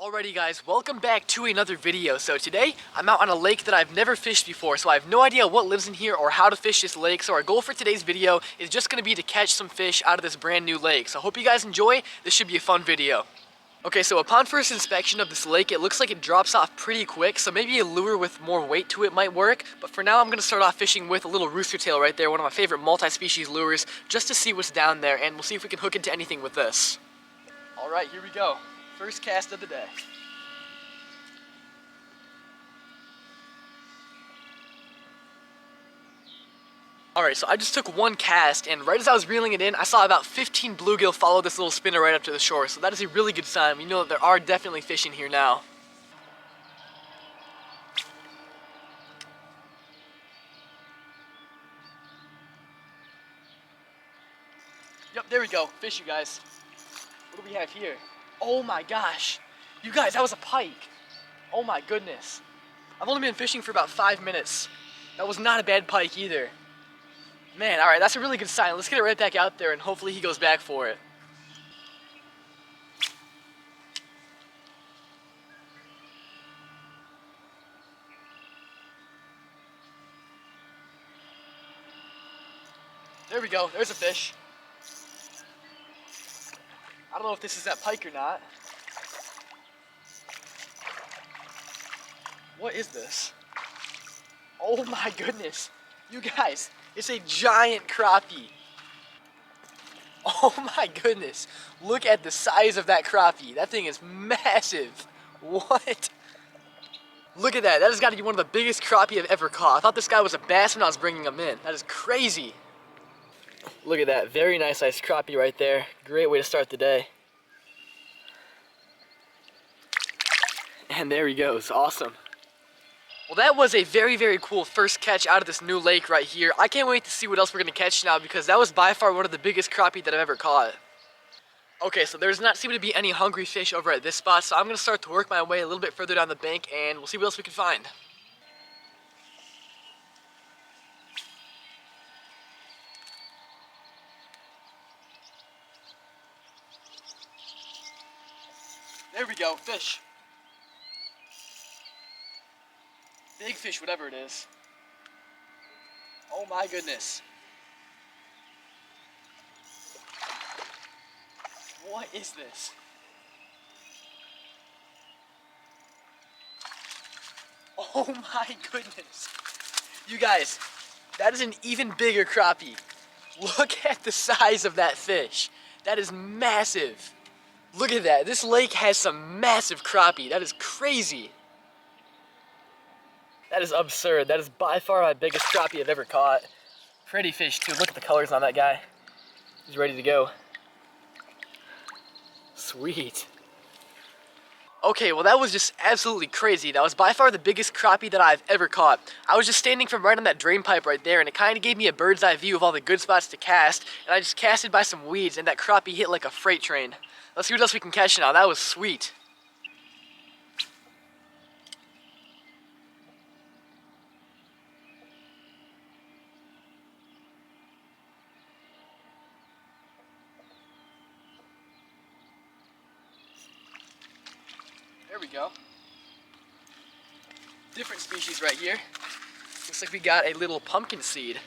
Alrighty guys, welcome back to another video. So today, I'm out on a lake that I've never fished before, so I have no idea what lives in here or how to fish this lake. So our goal for today's video is just going to be to catch some fish out of this brand new lake. So I hope you guys enjoy. This should be a fun video. Okay, so upon first inspection of this lake, it looks like it drops off pretty quick, so maybe a lure with more weight to it might work. But for now, I'm going to start off fishing with a little rooster tail right there, one of my favorite multi-species lures, just to see what's down there, and we'll see if we can hook into anything with this. Alright, here we go. First cast of the day. Alright, so I just took one cast, and right as I was reeling it in, I saw about 15 bluegill follow this little spinner right up to the shore, so that is a really good sign. We know that there are definitely fish in here now. Yep, there we go. Fish, you guys. What do we have here? Oh my gosh. You guys, that was a pike. Oh my goodness. I've only been fishing for about 5 minutes. That was not a bad pike either. Man, alright, that's a really good sign. Let's get it right back out there and hopefully he goes back for it. There we go, there's a fish. I don't know if this is that pike or not. What is this? Oh my goodness. You guys, it's a giant crappie. Oh my goodness. Look at the size of that crappie. That thing is massive. What? Look at that. That has got to be one of the biggest crappie I've ever caught. I thought this guy was a bass when I was bringing him in. That is crazy. Look at that. Very nice sized crappie right there. Great way to start the day. And there he goes. Awesome. Well, that was a very, very cool first catch out of this new lake right here. I can't wait to see what else we're going to catch now because that was by far one of the biggest crappie that I've ever caught. Okay, so there's not seeming to be any hungry fish over at this spot, so I'm going to start to work my way a little bit further down the bank and we'll see what else we can find. There we go, fish. Big fish, whatever it is. Oh my goodness. What is this? Oh my goodness. You guys, that is an even bigger crappie. Look at the size of that fish. That is massive. Look at that. This lake has some massive crappie. That is crazy. That is absurd. That is by far my biggest crappie I've ever caught. Pretty fish too. Look at the colors on that guy. He's ready to go. Sweet. Okay, well that was just absolutely crazy. That was by far the biggest crappie that I've ever caught. I was just standing from right on that drain pipe right there and it kind of gave me a bird's eye view of all the good spots to cast, and I just casted by some weeds and that crappie hit like a freight train. Let's see what else we can catch now. That was sweet. There we go. Different species right here. Looks like we got a little pumpkin seed.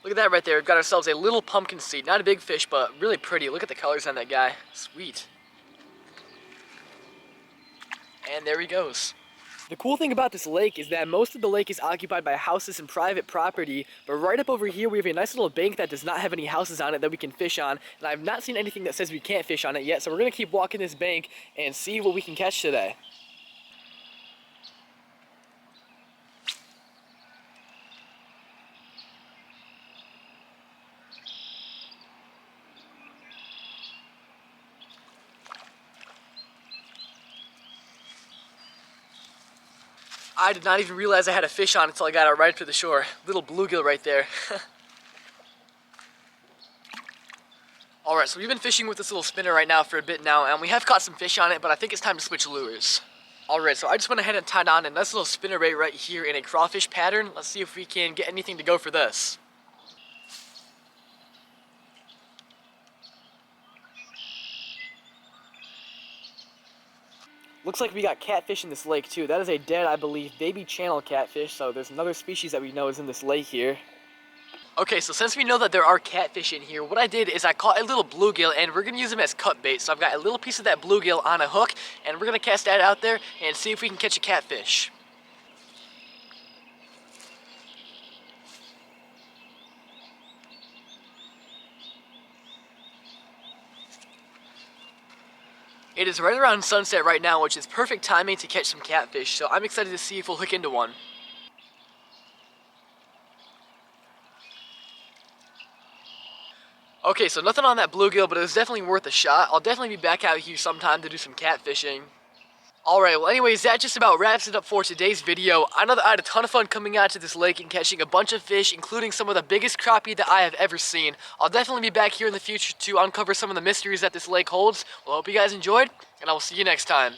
Look at that right there. We've got ourselves a little pumpkin seed. Not a big fish, but really pretty. Look at the colors on that guy. Sweet. And there he goes. The cool thing about this lake is that most of the lake is occupied by houses and private property, but right up over here we have a nice little bank that does not have any houses on it that we can fish on, and I've not seen anything that says we can't fish on it yet, so we're going to keep walking this bank and see what we can catch today. I did not even realize I had a fish on until I got it right up to the shore. Little bluegill right there. Alright, so we've been fishing with this little spinner right now for a bit now, and we have caught some fish on it, but I think it's time to switch lures. Alright, so I just went ahead and tied on a nice little spinnerbait right here in a crawfish pattern. Let's see if we can get anything to go for this. Looks like we got catfish in this lake too. That is a dead, I believe, baby channel catfish, so there's another species that we know is in this lake here. Okay, so since we know that there are catfish in here, what I did is I caught a little bluegill and we're gonna use them as cut bait. So I've got a little piece of that bluegill on a hook and we're gonna cast that out there and see if we can catch a catfish. It is right around sunset right now, which is perfect timing to catch some catfish, so I'm excited to see if we'll hook into one. Okay, so nothing on that bluegill, but it was definitely worth a shot. I'll definitely be back out here sometime to do some catfishing. Alright, well anyways, that just about wraps it up for today's video. I know that I had a ton of fun coming out to this lake and catching a bunch of fish, including some of the biggest crappie that I have ever seen. I'll definitely be back here in the future to uncover some of the mysteries that this lake holds. Well, I hope you guys enjoyed, and I will see you next time.